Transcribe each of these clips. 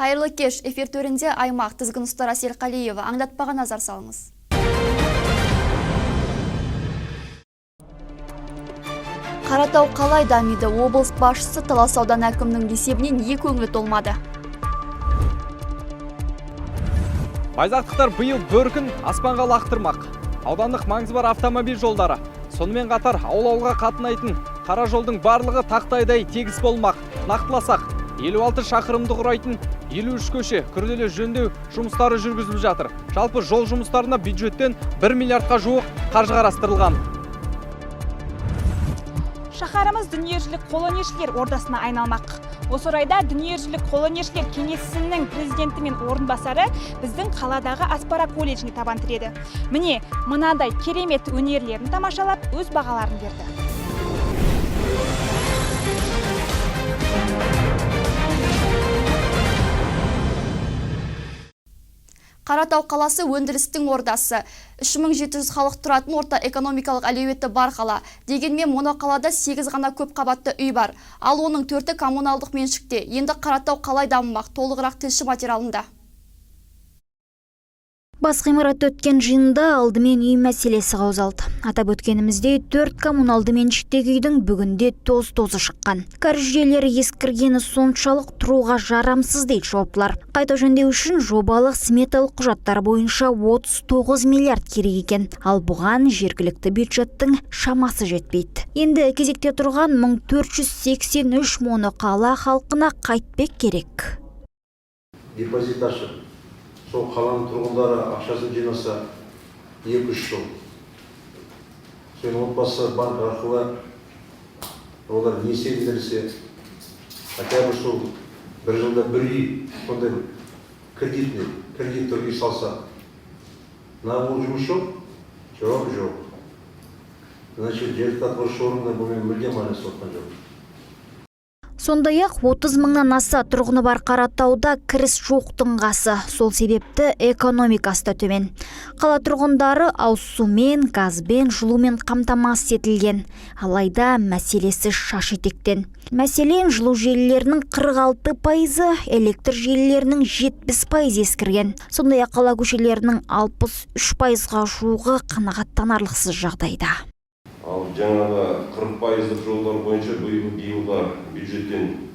Қайырлы кеш, эфир төрінде аймақ тізгін ұстар Әсел Қалиева. Аңдатпаға назар салыңыз. Қаратау қалай дамиды? Облыс басшысы Талас ауданы әкімінің есебінен көңілі толмады. Байзақтықтар биыл бөркін аспанға лақтырмақ. Аудандық маңызы бар автомобиль жолдары. Сонымен қатар ауыл-ауылға қатынайтын қара жолдың барлығы тақтайдай тегіс болмақ. Нақтыласақ, 56 шақырымды құрайтын 53 көше күрделі жөндеу жұмыстары жүргізіліп жатыр. Жалпы жол жұмыстарына бюджеттен 1 миллиардқа жуық қаржы қарастырылған. Шаһарымыз дүниежүзілік қолөнершілер ордасына айналмақ. Осы орайда дүниежүзілік қолөнершілер кеңесінің президенті мен орынбасары біздің қаладағы Аспара колледжіне табан тіреді. Міне, мынадай керемет өнерлерін тамашалап, өз бағаларын берді. Қаратау қаласы өндірістің ордасы. 3700 халық тұратын орта экономикалық әлеуеті бар қала. Дегенмен моноқалада 8 ғана көп қабатты үй бар. Ал оның 4-і коммуналдық меншікте. Енді Қаратау қалай дамымақ? Толығырақ тілші материалында. Бас ғимаратта өткен жиында алдымен үй мәселесі қаузалды. Атап өткенімізде 4 коммуналды меншіктегі үйдің бүгінде тоз-тозы шыққан. Кәріз жүйелері ескіргені соншалық тұруға жарамсыз дейді жауаптылар. Қайта жөндеу үшін жобалық сметалық құжаттар бойынша 39 миллиард керек екен. Ал бұған жергілікті бюджеттің шамасы жетпейді. Енді кезекте тұрған 1483 моноқала халқына қайтпек керек. Депозит ашып, сол қаланың тұрғындары ақшасын жинаса 2-3 жыл. Сол отбасы банк арқылы олар несие берсе, хотя бы сол бір жылда бір үй, сондай кредитті үй салса, бұл жұмыс жоқ? Жоқ. Значит, жергілікті атқарушы органдар бұмен мүлдем байланысып отқан жоқ. Сондай-ақ 30 мыңнан аса тұрғыны бар Қаратауда кіріс жоқтың қасы. Сол себепті экономикасы да төмен. Қала тұрғындары ауызсумен, газбен, жылумен қамтамасыз етілген. Алайда мәселесі шаш етектен. Мәселен, жылу желілерінің 46%, электр желілерінің 70% ескірген. Сондай-ақ қала көшелерінің 63%-ға жуығы қанағаттанарлықсыз жағдайда. Ал жаңағы 40% жолдар бойынша биылға бюджеттен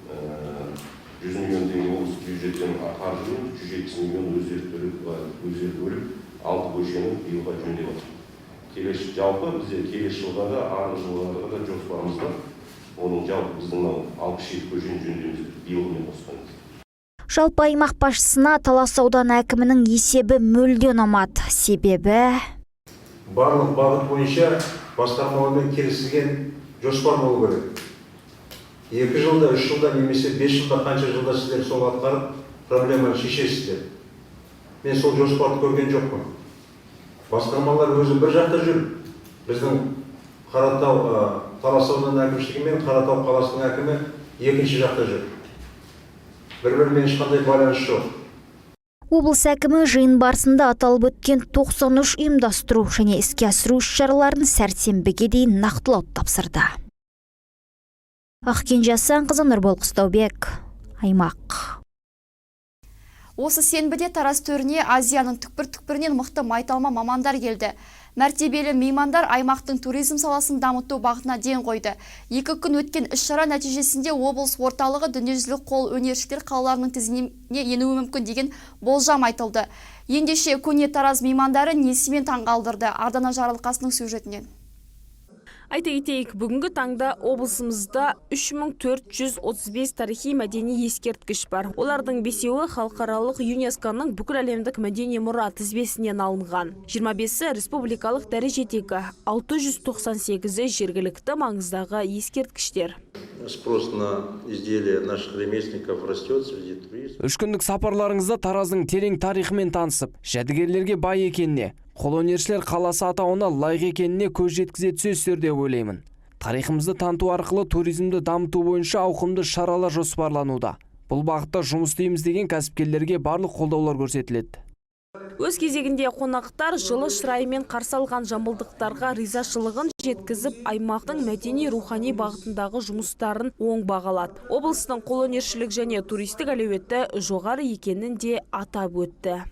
100 миллион теңге облыс бюджеттен қаржы 170 миллион өздері бөліп 6 көшені биылға жөндеп отыр. Жалпы бізде келесі жылдарға, ағымдағы жылдарға да жоспарымыз бар. Оның жалпы біздің 67 көшені жөндеуіміз биылмен қосқанбыз. Жалпы аймақ басшысына Талас ауданы әкімінің есебі мүлде ұнамады. Себебі Барлық бағыт бойынша басқармалармен келісілген жоспар болу керек. 2 жылда, 3 жылда, немесе 5 жылда, қанша жылда сіздер сол атқарып, проблеманы шешесіздер. Мен сол жоспарды көрген жоқпын. Басқармалар өзі бір жақта жүр. Біздің Қаратау Талас ауданы әкімшілігі мен Қаратау қаласының әкімі екінші жақта жүр. Бір-бірімен ешқандай байланыс жоқ. Облыс әкімі жиын барысында аталып өткен 93 ұйымдастыру және іске асыру іс-шараларын сәрсенбіге дейін нақтылауды тапсырды. Ақкенже Асанқызы, Нұрбол Қыстаубек, аймақ. Осы сенбіде Тараз төріне Азияның түкпір-түкпірінен мықты майталма мамандар келді. Мәртебелі меймандар аймақтың туризм саласын дамыту бағытына ден қойды. 2 күн өткен іс-шара нәтижесінде облыс орталығы дүниежүзілік қол өнершілер қалаларының тізіміне енуі мүмкін деген болжам айтылды. Ендеше көне Тараз меймандары несімен таңғалдырды? Ардана Жарылқасының сюжетінен. Айта кетейік, бүгінгі таңда облысымызда 3435 тарихи мәдени ескерткіш бар. Олардың 5-еуі халықаралық ЮНЕСКО-ның бүкіл әлемдік мәдени мұра тізбесінен алынған. 25-і республикалық дәрежедегі, 698-і жергілікті маңыздағы ескерткіштер. Спрос на изделия наших ремесленников растет среди туристов. 3 күндік сапарларыңызда Тараздың терең тарихымен танысып, жәдігерлерге бай екеніне, қолөнершілер қаласы атауына лайық екеніне көз жеткізе түсесіздер деп ойлаймын. Тарихымызды таныту арқылы туризмді дамыту бойынша ауқымды шаралар жоспарлануда. Бұл бағытта жұмыс істейміз деген кәсіпкерлерге барлық қолдаулар көрсетіледі. Өз кезегінде қонақтар жылы шыраймен қарсы алған жамбылдықтарға ризашылығын жеткізіп, аймақтың мәдени-рухани бағытындағы жұмыстарын оң бағалады. Облыстың қолөнершілік және туристік әлеуеті жоғары екенін де атап өтті.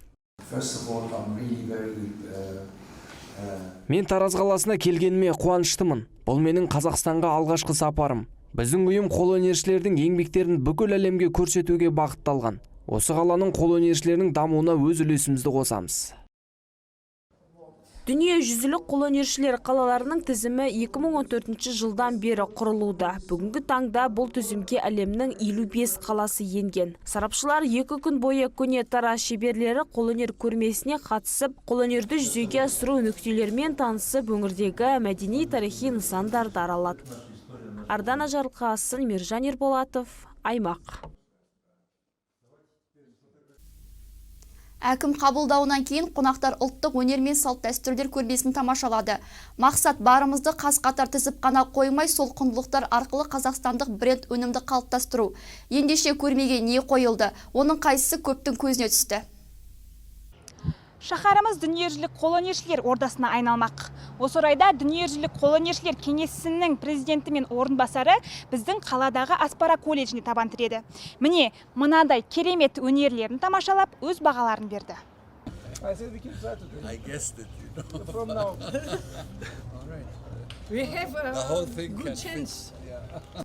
Мен Тараз қаласына келгеніме қуаныштымын. Бұл менің Қазақстанға алғашқы сапарым. Біздің ұйым қолөнершілердің еңбектерін бүкіл әлемге көрсетуге бағытталған. Осы қаланың қолөнершілерінің дамуына өз үлесімізді қосамыз. Дүние жүзілік қолөнершілер қалаларының тізімі 2014 жылдан бері құрылуда. Бүгінгі таңда бұл тізімге әлемнің 55 қаласы енген. Сарапшылар 2 күн бойы көне Тараз шеберлері қолөнер көрмесіне қатысып, қолөнерді жүзеге асыру нүктелерімен танысып, өңірдегі мәдени тарихи нысандарды аралады. Ардана Жарылқасын, Мержан Ерболатов, Аймақ. Әкім қабылдауынан кейін қонақтар ұлттық өнер мен салт дәстүрлер көрмесін тамашалады. Мақсат барымызды қаз-қатар тізіп қана қоймай, сол құндылықтар арқылы қазақстандық бренд өнімді қалыптастыру. Ендеше көрмеге не қойылды? Оның қайсысы көптің көзіне түсті? Шаһарымыз дүниежүзілік қолөнершілер ордасына айналмақ. Осы орайда дүниежүзілік қолөнершілер кеңесінің президенті мен орынбасары біздің қаладағы Аспара колледжіне табан тіреді. Міне, мынадай керемет өнерлерін тамашалап, өз бағаларын берді.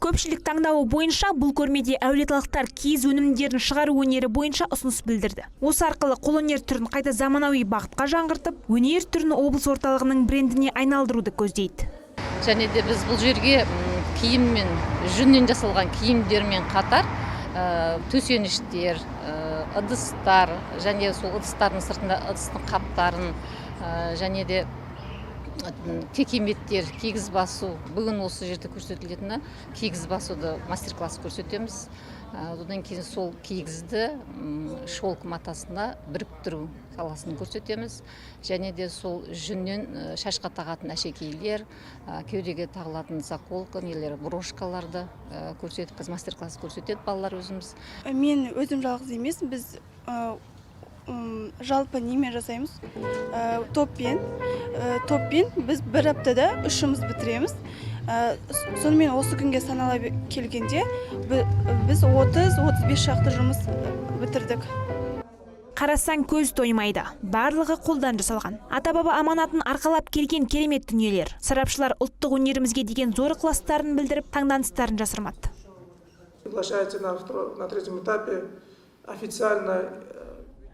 Көпшілік таңдауы бойынша бұл көрмеде әулеталықтар киіз өнімдерін шығару өнері бойынша ұсыныс білдірді. Осы арқылы қолөнер түрін қайта заманауи бағытқа жаңғыртып, өнер түрін облыс орталығының брендіне айналдыруды көздейді. Және де біз бұл жерге киім мен жүннен жасалған киімдермен қатар төсеніштер, ыдыстар, және сол ыдыстардың сыртында ыдыстың қаптарын, және де текеметтер, кигіз басу. Бүгін осы жерде көрсетілетіні кигіз басуды мастер-класс көрсетеміз. Одан кейін сол кигізді шелк матасына біріктіру саласын көрсетеміз. Және де сол жүннен шашқа тағатын әшекейлер, кеудеге тағылатын заколка, брошкаларды көрсетіп, мастер-класс көрсетеді балалар өзіміз. Мен өзім жалғыз емес, біз жалпы немен жасаймыз? Топпен біз бір аптада 3 жұмыс бітіреміз. Сонымен осы күнге санала келгенде біз 30-35 шақты жұмыс бітірдік. Қарасаң көз тоймайды. Барлығы қолдан жасалған. Ата-баба аманатын арқалап келген керемет дүниелер. Сарапшылар ұлттық өнерімізге деген зор ықыластарын білдіріп, таңданыстарын жасырмады. Приглашается на третьем этапе официально.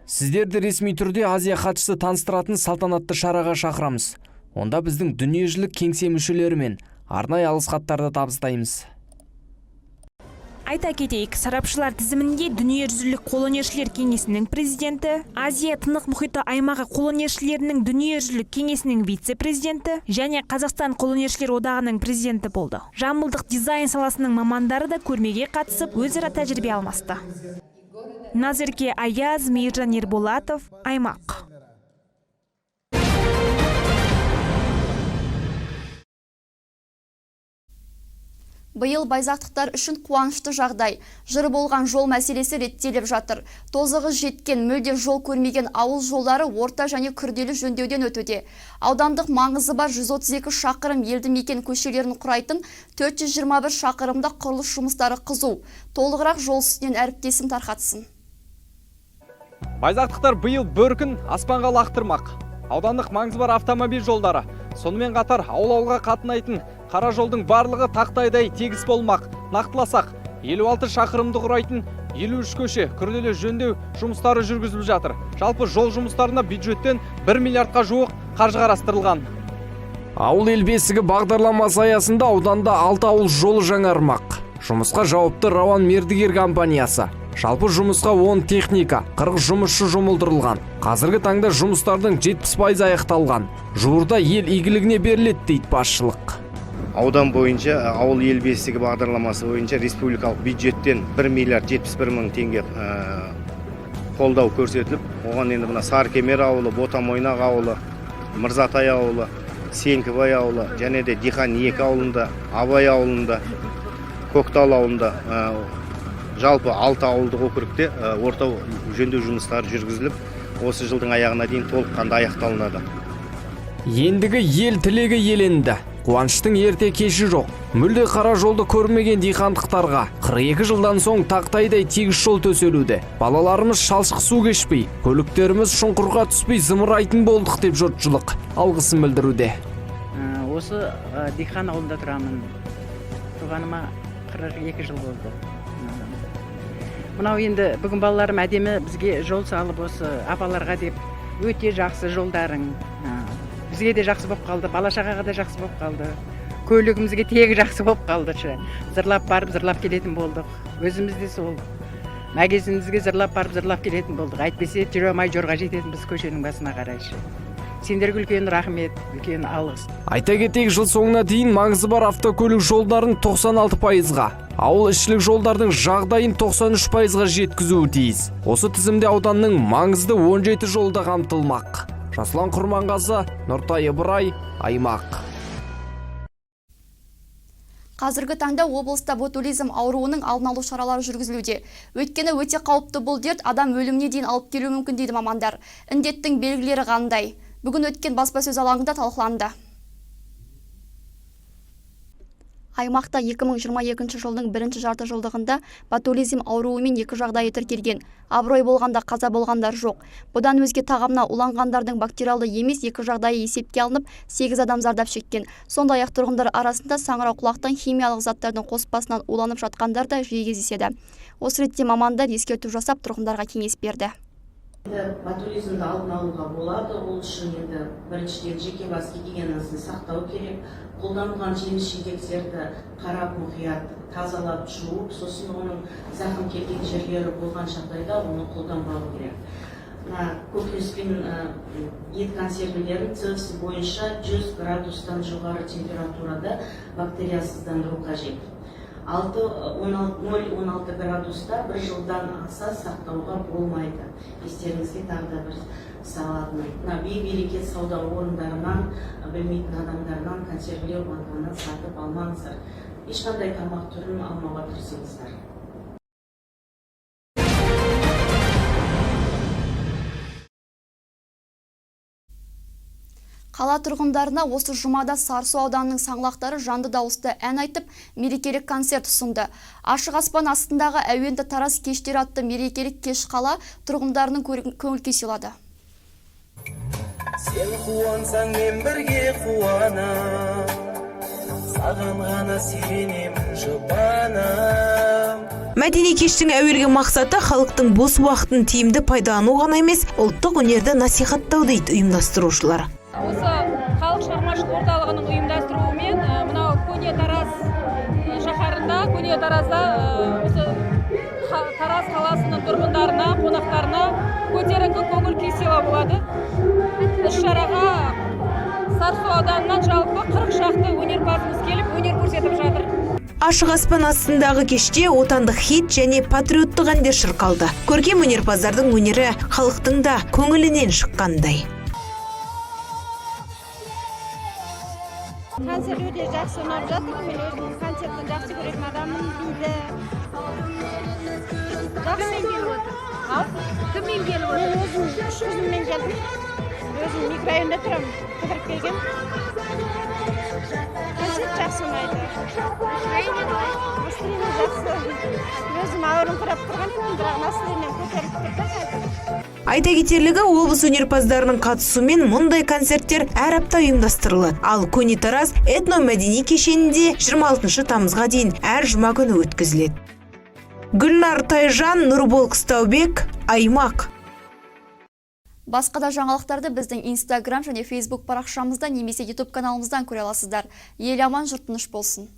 Сіздерді ресми түрде Азия хатшысы таныстыратын салтанатты шараға шақырамыз. Онда біздің дүниежүзілік кеңсе мүшелері мен арнайы алғыс хаттарды табыстаймыз. Айта кетейік, сарапшылар тізімінде дүниежүзілік қолөнершілер кеңесінің президенті, Азия тынық мұхиты аймағы қолөнершілерінің дүниежүзілік кеңесінің вице-президенті және Қазақстан қолөнершілер одағының президенті болды. Жамбылдық дизайн саласының мамандары да көрмеге қатысып, өзара тәжірибе алмасты. Назерке Аяз, Мержан Ерболатов, Аймақ. Биыл байзақтықтар үшін қуанышты жағдай. Жыры болған жол мәселесі реттеліп жатыр. Тозығы жеткен, мүлде жол көрмеген ауыл жолдары орта және күрделі жөндеуден өтуде. Аудандық маңызы бар 132 шақырым елді мекен көшелерін құрайтын 421 шақырымда құрылыс жұмыстары қызу. Толығырақ жол үстінен әріптесім тарқатсын. Байзақтықтар биыл бөркін аспанға лақтырмақ. Аудандық маңызы бар автомобиль жолдары, сонымен қатар ауыл-ауылға қатынайтын қара жолдың барлығы тақтайдай тегіс болмақ. Нақтыласақ, 56 шақырымды құрайтын 53 көше күрделі жөндеу жұмыстары жүргізіліп жатыр. Жалпы жол жұмыстарына бюджеттен 1 миллиардқа жуық қаржы қарастырылған. Ауыл ел бесігі бағдарламасы аясында ауданда 6 ауыл жолы жаңармақ. Жұмысқа жауапты Рауан Мердігер компаниясы. Жалпы жұмысқа 10 техника, 40 жұмысшы жұмылдырылған. Қазіргі таңда жұмыстардың 70% аяқталған. Жуырда ел игілігіне беріледі дейді басшылық. Аудан бойынша ауыл ел бесігі бағдарламасы бойынша республикалық бюджеттен 1 миллиард 71 мың теңге қолдау көрсетіліп, оған енді мына Саркемер ауылы, Ботамойнақ ауылы, Мырзатай ауылы, Сеңкібай ауылы, және де Дихан 2 ауылында, Абай ауылында, Көктал ауылында жалпы 6 ауылдық округте орта жөндеу жұмыстары жүргізіліп, осы жылдың аяғына дейін толыққанды аяқталынады. Ендігі ел тілегі еленді. Қуаныштың ерте кеші жоқ. Мүлде қара жолды көрмеген диқандықтарға 42 жылдан соң тақтайдай тегіс жол төселуде. Балаларымыз шалшық су кешпей, көліктеріміз шұңқырға түспей зымырайтын болдық деп жұртшылық алғысын білдіруде. Осы диқан ауылында тұрамын. Туғаныма 42 жыл болды. Мынау енді бүгін балаларым әдемі бізге жол салып, осы апаларға деп өте жақсы жолдарың. Бізге де жақсы болып қалды, бала-шағаға да жақсы болып қалды. Көлігімізге тегі жақсы болып қалды. Зырлап барып, зырлап келетін болдық. Өзіміз де сол магазинімізге зырлап барып, зырлап келетін болдық. Әйтпесе жүре алмай жорға жететін біз көшенің басына қарайшы. Сендерге үлкен рахмет, үлкен алғыс. Айта кетейік, жыл соңына дейін маңызы бар автокөлік жолдарын 96%-ға, ауыл ішілік жолдардың жағдайын 93%-ға жеткізуі тиіс. Осы тізімде ауданның маңызды 17 жолда қамтылмақ. Жасұлан Құрманғазы, Нұртай Ыбырай, Аймақ. Қазіргі таңда облыста ботулизм ауруының алдын алу шаралары жүргізілуде. Өйткені өте қауіпті бұл дерт адам өліміне дейін алып келуі мүмкін дейді мамандар. Індеттің белгілері қандай? Бүгін өткен баспасөз алаңында талқыланды. Аймақта 2022 жылдың бірінші жарты жылдығында ботулизм ауруымен 2 жағдайы тіркелген. Абырой болғанда қаза болғандар жоқ. Бұдан өзге тағамына уланғандардың бактериалды емес 2 жағдайы есепке алынып, 8 адам зардап шеккен. Сондай-ақ тұрғындар арасында саңырауқұлақтың химиялық заттардың қоспасынан уланып жатқандар да жиі кездеседі. Осы ретте мамандар ескерту жасап тұрғындарға кеңес берді. Ботулизмді алдын алуға болады. Ол үшін енді біріншіден жеке бас гигиенасын сақтау керек. Қолданылған жеміс-жидектерді қарап мұқият тазалап жуып, сосын оның зақым келген жерлері болған жағдайда оны қолданбау керек. Көкөніс пен ет консервілерін ЦС бойынша 100 градустан жоғары температурада бактериясыздандыру қажет. 0-16 градуста бір жылдан аса сақтауға болмайды. Естеріңізге тағы да бір салатыны. Бей-берекет сауда орындарынан, білмейтін адамдарынан консервілеу банканы сатып алмаңыздар. Ешқандай тамақ түрін алмауға тырысыңыздар. Қала тұрғындарына осы жұмада Сарысу ауданының саңлақтары жанды дауысты ән айтып, мерекелік концерт ұсынды. Ашық аспан астындағы әуенді Тарас кештері атты мерекелік кеш қала тұрғындарының көңіл-күй сыйлады. Сен қуансаң мен бірге қуанам, саған ғана сүйенемін жұбанам. Мәдени кештің әуелгі мақсаты халықтың бос уақытын тиімді пайдалану ғана емес, ұлттық өнерді насихаттау дейді ұйымдастырушылар. Осы халық шығармашылық орталығының ұйымдастыруымен мынау Көне Тараз шаһарында, Көне Таразда осы Тараз қаласының тұрғындарына, қонақтарына көтеріңкі көңіл күй сыйлау болады. Іс-шараға Сарысу ауданынан жалпы 40 шақты өнерпазымыз келіп, өнер көрсетіп жатыр. Ашық аспан астындағы кеште отандық хит және патриоттық әндер шырқалды. Көркем өнерпаздардың өнері халықтың да көңілінен шыққандай. Концерт өте жақсы ұнап жатыр. Мен өзім концертті жақсы көретін адаммын дейді. Жақсы келіп отыр. Кіммен келіп отыр? Мен өзім 3 қызыммен келдім. Өзім микрорайонда тұрамын. Қыдырып келгем. Концерт жақсы ұнайды. Настроение жақсы. Өзім ауырыңқырап тұрған едім, бірақ настроением көтеріліп тұрды. Айта кетерлігі, облыс өнерпаздарының қатысуымен мұндай концерттер әр апта ұйымдастырылады. Ал Көне Тараз этно-мәдени кешенінде 26 тамызға дейін әр жұма күні өткізіледі. Гүлнар Тайжан, Нұрбол Қыстаубек, Аймақ. Басқа да жаңалықтарды біздің Instagram және Facebook парақшамызда немесе YouTube каналымыздан көре аласыздар. Ел аман, жұрт тыныш болсын.